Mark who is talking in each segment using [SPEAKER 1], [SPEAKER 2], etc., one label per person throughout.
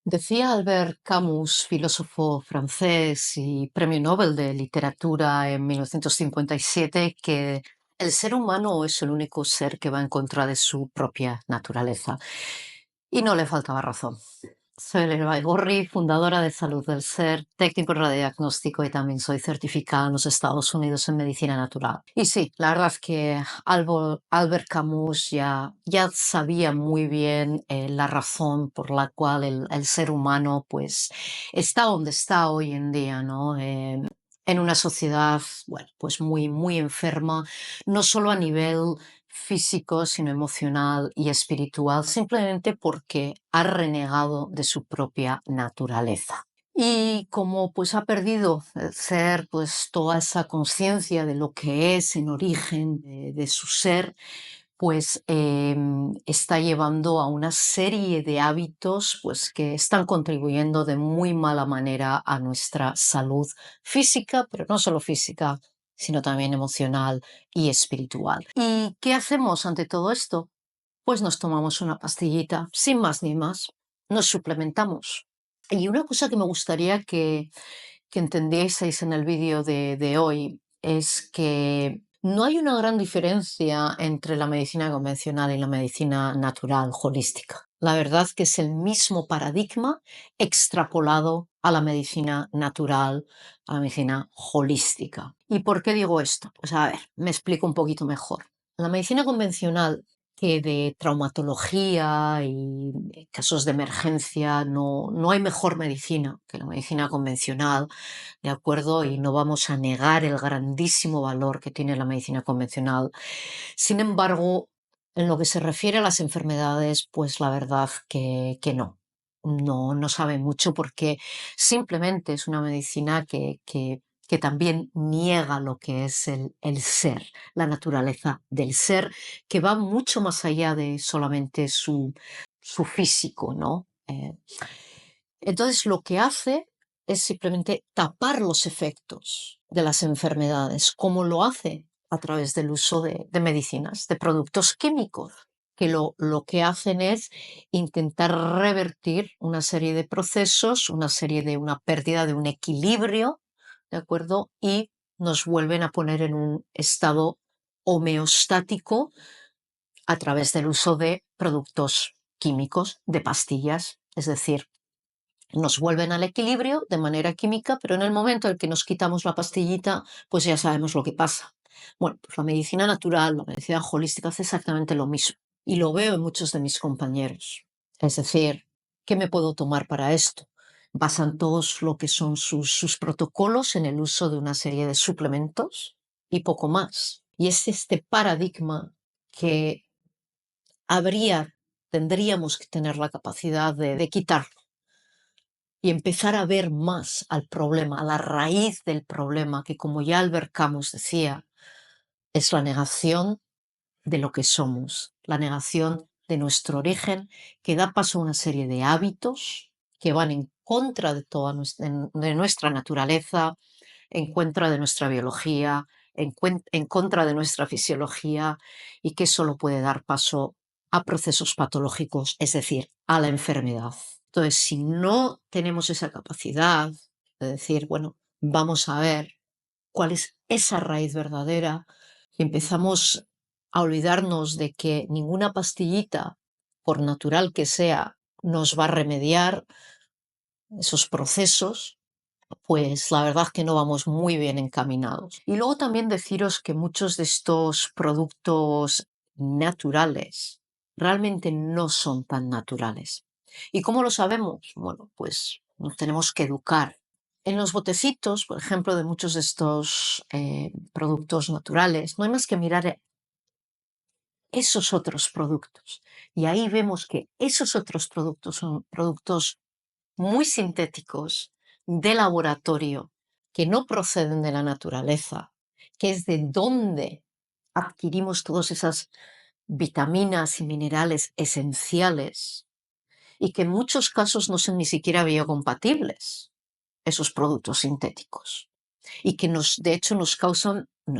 [SPEAKER 1] Decía Albert Camus, filósofo francés y premio Nobel de Literatura en 1957, que el ser humano es el único ser que va en contra de su propia naturaleza. Y no le faltaba razón. Soy Lorena Baigorri, fundadora de Salud del Ser, técnico en radiodiagnóstico y también soy certificada en los Estados Unidos en medicina natural. Y sí, la verdad es que Albert Camus ya sabía muy bien la razón por la cual el ser humano pues está donde está hoy en día, ¿no? En una sociedad, bueno, pues muy enferma, no solo a nivel físico, sino emocional y espiritual, simplemente porque ha renegado de su propia naturaleza. Y como pues ha perdido el ser, pues toda esa conciencia de lo que es en origen de su ser, pues está llevando a una serie de hábitos pues que están contribuyendo de muy mala manera a nuestra salud física, pero no solo física, sino también emocional y espiritual. ¿Y qué hacemos ante todo esto? Pues nos tomamos una pastillita, sin más ni más, nos suplementamos. Y una cosa que me gustaría que entendieseis en el vídeo de hoy es que no hay una gran diferencia entre la medicina convencional y la medicina natural, holística. La verdad que es el mismo paradigma extrapolado a la medicina natural, a la medicina holística. ¿Y por qué digo esto? Pues a ver, me explico un poquito mejor. La medicina convencional, que de traumatología y casos de emergencia no hay mejor medicina que la medicina convencional, ¿de acuerdo? Y no vamos a negar el grandísimo valor que tiene la medicina convencional. Sin embargo, en lo que se refiere a las enfermedades, pues la verdad que no. No sabe mucho porque simplemente es una medicina que también niega lo que es el ser, la naturaleza del ser, que va mucho más allá de solamente su físico, ¿no? Entonces, lo que hace es simplemente tapar los efectos de las enfermedades, como lo hace a través del uso de medicinas, de productos químicos, que lo que hacen es intentar revertir una serie de procesos, una pérdida de un equilibrio, ¿de acuerdo? Y nos vuelven a poner en un estado homeostático a través del uso de productos químicos, de pastillas, es decir, nos vuelven al equilibrio de manera química, pero en el momento en que nos quitamos la pastillita, pues ya sabemos lo que pasa. Bueno, pues la medicina natural, la medicina holística hace exactamente lo mismo. Y lo veo en muchos de mis compañeros. Es decir, ¿qué me puedo tomar para esto? Basan todos lo que son sus protocolos en el uso de una serie de suplementos y poco más. Y es este paradigma que tendríamos que tener la capacidad de quitar y empezar a ver más al problema, a la raíz del problema, que como ya Albert Camus decía, es la negación de lo que somos, la negación de nuestro origen, que da paso a una serie de hábitos que van en contra de toda de nuestra naturaleza, en contra de nuestra biología, en contra de nuestra fisiología, y que solo puede dar paso a procesos patológicos, es decir, a la enfermedad. Entonces, si no tenemos esa capacidad de decir, bueno, vamos a ver cuál es esa raíz verdadera, y empezamos a olvidarnos de que ninguna pastillita, por natural que sea, nos va a remediar esos procesos, pues la verdad que no vamos muy bien encaminados. Y luego también deciros que muchos de estos productos naturales realmente no son tan naturales. ¿Y cómo lo sabemos? Bueno, pues nos tenemos que educar. En los botecitos, por ejemplo, de muchos de estos productos naturales, no hay más que mirar esos otros productos. Y ahí vemos que esos otros productos son productos muy sintéticos, de laboratorio, que no proceden de la naturaleza, que es de donde adquirimos todas esas vitaminas y minerales esenciales y que en muchos casos no son ni siquiera biocompatibles, esos productos sintéticos, y que de hecho nos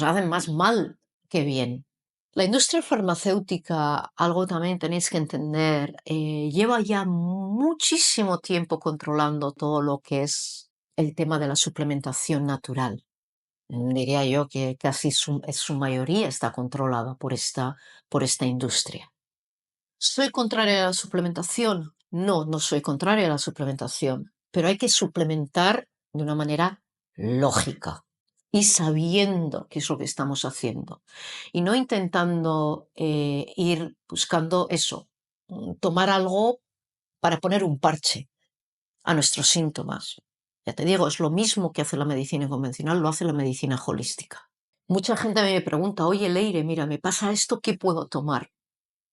[SPEAKER 1] hacen más mal que bien. La industria farmacéutica, algo también tenéis que entender, lleva ya muchísimo tiempo controlando todo lo que es el tema de la suplementación natural. Diría yo que casi su mayoría está controlada por esta industria. ¿Soy contraria a la suplementación? No, no soy contraria a la suplementación, pero hay que suplementar de una manera lógica y sabiendo qué es lo que estamos haciendo y no intentando ir buscando eso, tomar algo para poner un parche a nuestros síntomas. Ya te digo, es lo mismo que hace la medicina convencional, lo hace la medicina holística. Mucha gente me pregunta, oye Leire, mira, me pasa esto, ¿qué puedo tomar?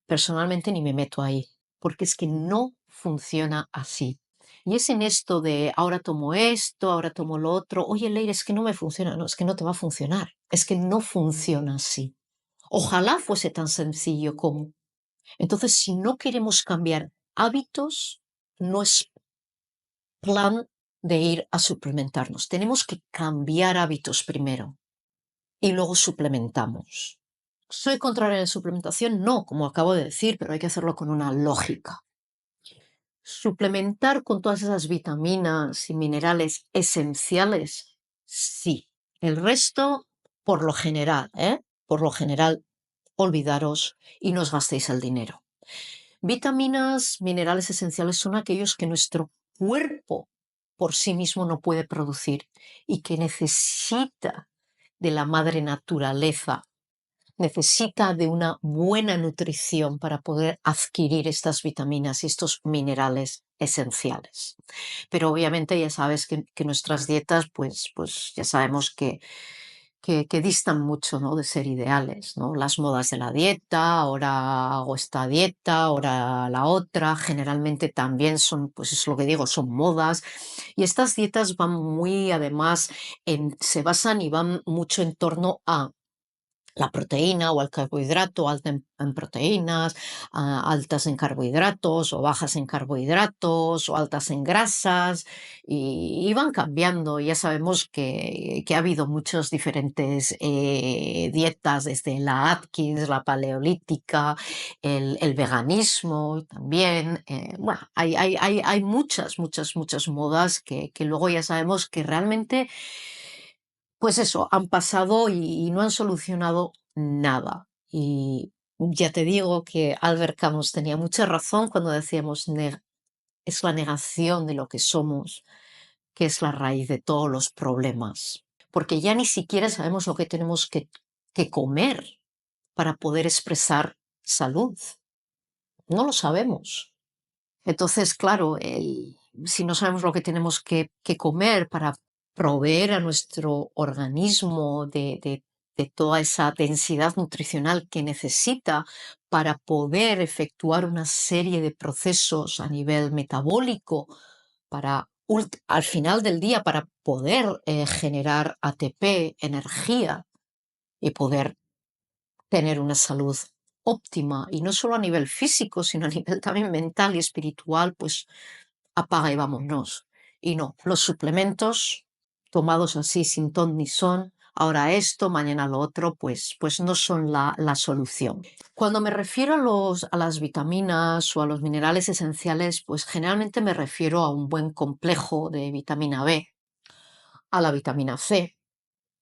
[SPEAKER 1] Personalmente ni me meto ahí, porque es que no funciona así. Y es en esto de ahora tomo esto, ahora tomo lo otro. Oye, Leire, es que no me funciona. No, es que no te va a funcionar. Es que no funciona así. Ojalá fuese tan sencillo como. Entonces, si no queremos cambiar hábitos, no es plan de ir a suplementarnos. Tenemos que cambiar hábitos primero y luego suplementamos. ¿Soy contraria a la suplementación? No, como acabo de decir, pero hay que hacerlo con una lógica. Suplementar con todas esas vitaminas y minerales esenciales, sí. El resto, por lo general, ¿eh? Por lo general, olvidaros y no os gastéis el dinero. Vitaminas, minerales esenciales son aquellos que nuestro cuerpo por sí mismo no puede producir y que necesita de la madre naturaleza, necesita de una buena nutrición para poder adquirir estas vitaminas y estos minerales esenciales. Pero obviamente ya sabes que nuestras dietas, pues ya sabemos que distan mucho, ¿no?, de ser ideales, ¿no? Las modas de la dieta, ahora hago esta dieta, ahora la otra, generalmente también son, pues es lo que digo, son modas. Y estas dietas van muy, además, se basan y van mucho en torno a la proteína o al carbohidrato, alta en proteínas, altas en carbohidratos o bajas en carbohidratos o altas en grasas y van cambiando. Ya sabemos que ha habido muchas diferentes dietas, desde la Atkins, la paleolítica, el veganismo también. Bueno, hay muchas, muchas, muchas modas que luego ya sabemos que realmente pues eso, han pasado y no han solucionado nada. Y ya te digo que Albert Camus tenía mucha razón cuando decíamos es la negación de lo que somos, que es la raíz de todos los problemas. Porque ya ni siquiera sabemos lo que tenemos que comer para poder expresar salud. No lo sabemos. Entonces, claro, si no sabemos lo que tenemos que comer para proveer a nuestro organismo de toda esa densidad nutricional que necesita para poder efectuar una serie de procesos a nivel metabólico, para al final del día, para poder generar ATP, energía, y poder tener una salud óptima, y no solo a nivel físico, sino a nivel también mental y espiritual, pues apaga y vámonos. Y no, los suplementos tomados así sin ton ni son, ahora esto, mañana lo otro, pues no son la solución. Cuando me refiero a las vitaminas o a los minerales esenciales, pues generalmente me refiero a un buen complejo de vitamina B, a la vitamina C,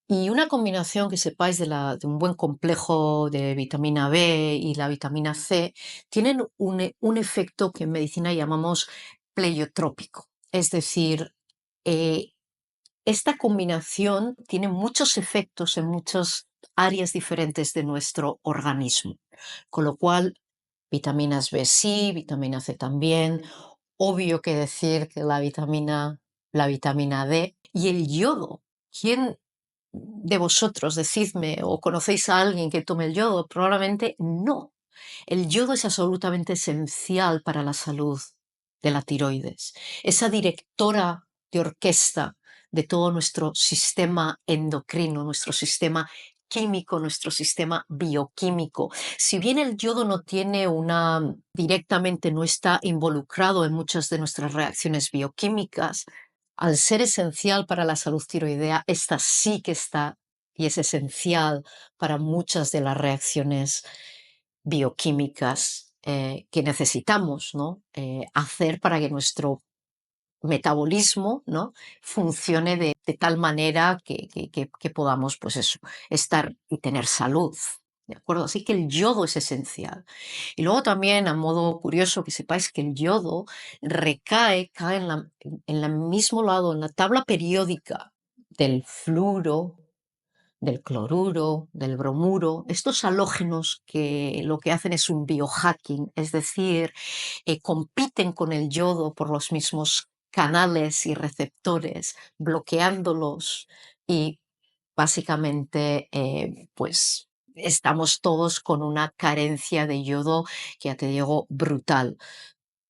[SPEAKER 1] y una combinación que sepáis de un buen complejo de vitamina B y la vitamina C tienen un efecto que en medicina llamamos pleiotrópico. Es decir, eh, esta combinación tiene muchos efectos en muchas áreas diferentes de nuestro organismo. Con lo cual, vitaminas B sí, vitamina C también. Obvio que decir que la vitamina D y el yodo. ¿Quién de vosotros, decidme, o conocéis a alguien que tome el yodo? Probablemente no. El yodo es absolutamente esencial para la salud de la tiroides. Esa directora de orquesta de todo nuestro sistema endocrino, nuestro sistema químico, nuestro sistema bioquímico. Si bien el yodo no tiene directamente no está involucrado en muchas de nuestras reacciones bioquímicas, al ser esencial para la salud tiroidea, esta sí que está y es esencial para muchas de las reacciones bioquímicas que necesitamos, ¿no? Hacer para que nuestro metabolismo, ¿no? Funcione de tal manera que podamos, pues eso, estar y tener salud. ¿De acuerdo? Así que el yodo es esencial. Y luego también, a modo curioso, que sepáis que el yodo cae en el mismo lado, en la tabla periódica del fluoro, del cloruro, del bromuro, estos halógenos que lo que hacen es un biohacking, es decir, compiten con el yodo por los mismos canales y receptores, bloqueándolos y básicamente pues estamos todos con una carencia de yodo que ya te digo brutal.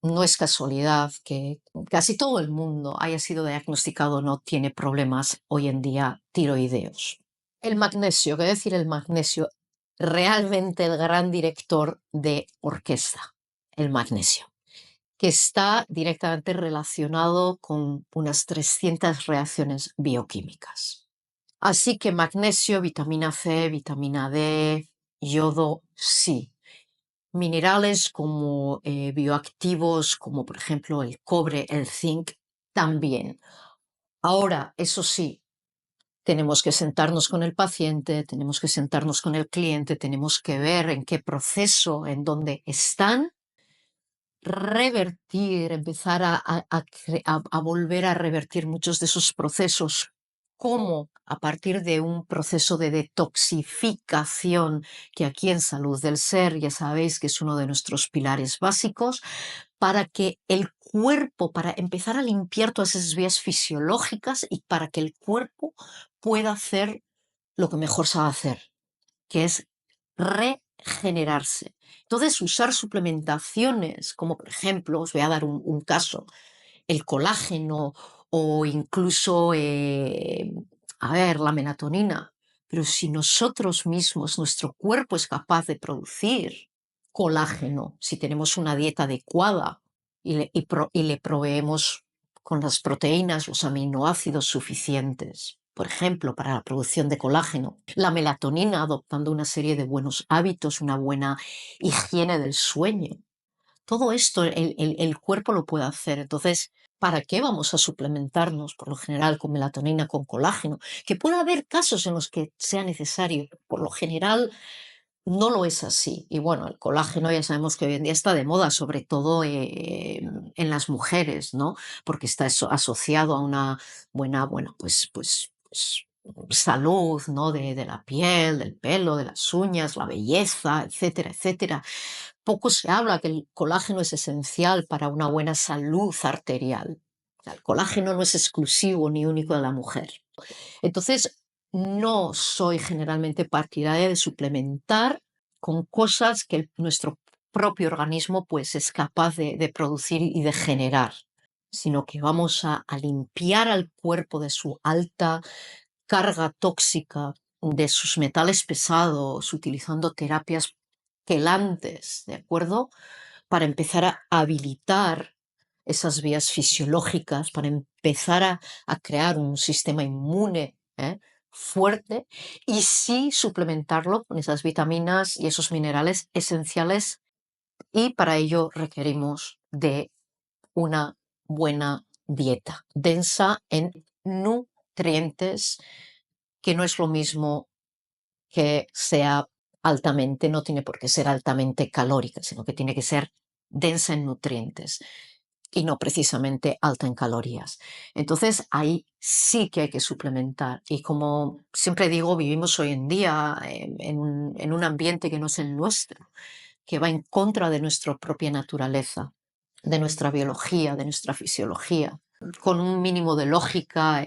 [SPEAKER 1] No es casualidad que casi todo el mundo haya sido diagnosticado o no tiene problemas hoy en día tiroideos. El magnesio, ¿qué decir el magnesio? Realmente el gran director de orquesta, el magnesio, que está directamente relacionado con unas 300 reacciones bioquímicas. Así que magnesio, vitamina C, vitamina D, yodo, sí. Minerales como bioactivos, como por ejemplo el cobre, el zinc, también. Ahora, eso sí, tenemos que sentarnos con el paciente, tenemos que sentarnos con el cliente, tenemos que ver en qué proceso, en dónde están, revertir, empezar a volver a revertir muchos de esos procesos, como a partir de un proceso de detoxificación, que aquí en Salud del Ser ya sabéis que es uno de nuestros pilares básicos, para que el cuerpo, para empezar a limpiar todas esas vías fisiológicas y para que el cuerpo pueda hacer lo que mejor sabe hacer, que es regenerarse. Entonces, usar suplementaciones, como por ejemplo, os voy a dar un caso, el colágeno o incluso, a ver, la melatonina. Pero si nosotros mismos, nuestro cuerpo es capaz de producir colágeno, si tenemos una dieta adecuada y le proveemos con las proteínas, los aminoácidos suficientes, por ejemplo, para la producción de colágeno, la melatonina, adoptando una serie de buenos hábitos, una buena higiene del sueño. Todo esto el cuerpo lo puede hacer. Entonces, ¿para qué vamos a suplementarnos por lo general con melatonina, con colágeno? Que puede haber casos en los que sea necesario. Por lo general no lo es así. Y bueno, el colágeno ya sabemos que hoy en día está de moda, sobre todo en las mujeres, ¿no? Porque está asociado a una buena, bueno, pues salud, ¿no? De la piel, del pelo, de las uñas, la belleza, etcétera, etcétera. Poco se habla que el colágeno es esencial para una buena salud arterial. O sea, el colágeno no es exclusivo ni único de la mujer. Entonces, no soy generalmente partidaria de suplementar con cosas que nuestro propio organismo pues, es capaz de producir y de generar, sino que vamos a limpiar al cuerpo de su alta carga tóxica, de sus metales pesados, utilizando terapias quelantes, ¿de acuerdo? Para empezar a habilitar esas vías fisiológicas, para empezar a crear un sistema inmune fuerte y sí suplementarlo con esas vitaminas y esos minerales esenciales y para ello requerimos de una buena dieta densa en nutrientes, que no es lo mismo que sea altamente, no tiene por qué ser altamente calórica, sino que tiene que ser densa en nutrientes y no precisamente alta en calorías. Entonces ahí sí que hay que suplementar. Y como siempre digo, vivimos hoy en día en un ambiente que no es el nuestro, que va en contra de nuestra propia naturaleza, de nuestra biología, de nuestra fisiología. Con un mínimo de lógica,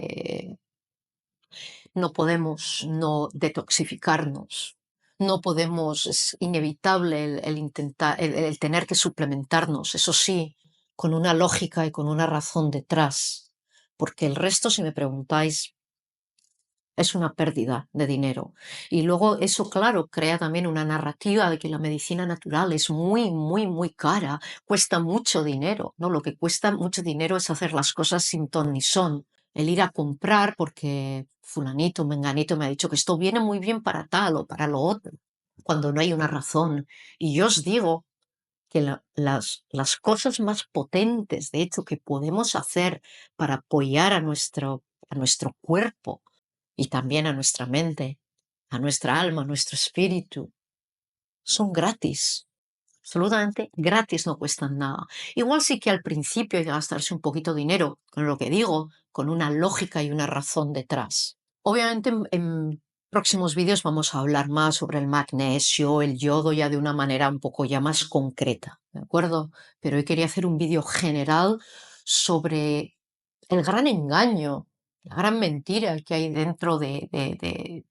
[SPEAKER 1] no podemos no detoxificarnos, no podemos, es inevitable el intentar, el tener que suplementarnos, eso sí, con una lógica y con una razón detrás, porque el resto, si me preguntáis, es una pérdida de dinero. Y luego eso, claro, crea también una narrativa de que la medicina natural es muy, muy, muy cara, cuesta mucho dinero, ¿no? Lo que cuesta mucho dinero es hacer las cosas sin ton ni son. el ir a comprar porque fulanito, menganito me ha dicho que esto viene muy bien para tal o para lo otro, cuando no hay una razón. Y yo os digo que las cosas más potentes, de hecho, que podemos hacer para apoyar a nuestro cuerpo y también a nuestra mente, a nuestra alma, a nuestro espíritu, son gratis. Absolutamente gratis, no cuestan nada. Igual sí que al principio hay que gastarse un poquito de dinero con lo que digo, con una lógica y una razón detrás. Obviamente en próximos vídeos vamos a hablar más sobre el magnesio, el yodo, ya de una manera un poco ya más concreta, ¿de acuerdo? Pero hoy quería hacer un vídeo general sobre el gran engaño, la gran mentira que hay dentro de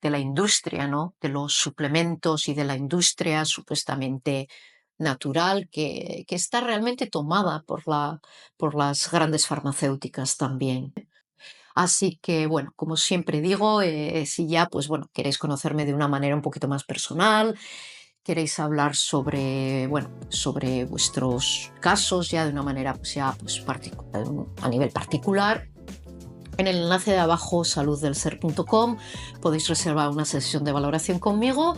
[SPEAKER 1] la industria, ¿no? De los suplementos y de la industria supuestamente natural que está realmente tomada por las grandes farmacéuticas también. Así que, bueno, como siempre digo, si ya, pues bueno, queréis conocerme de una manera un poquito más personal, queréis hablar sobre, bueno, sobre vuestros casos ya de una manera, pues ya, pues a nivel particular, en el enlace de abajo, saluddelser.com, podéis reservar una sesión de valoración conmigo.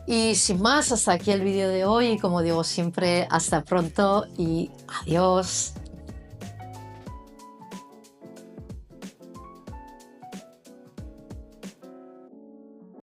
[SPEAKER 1] Y sin más, hasta aquí el vídeo de hoy y como digo siempre, hasta pronto y adiós.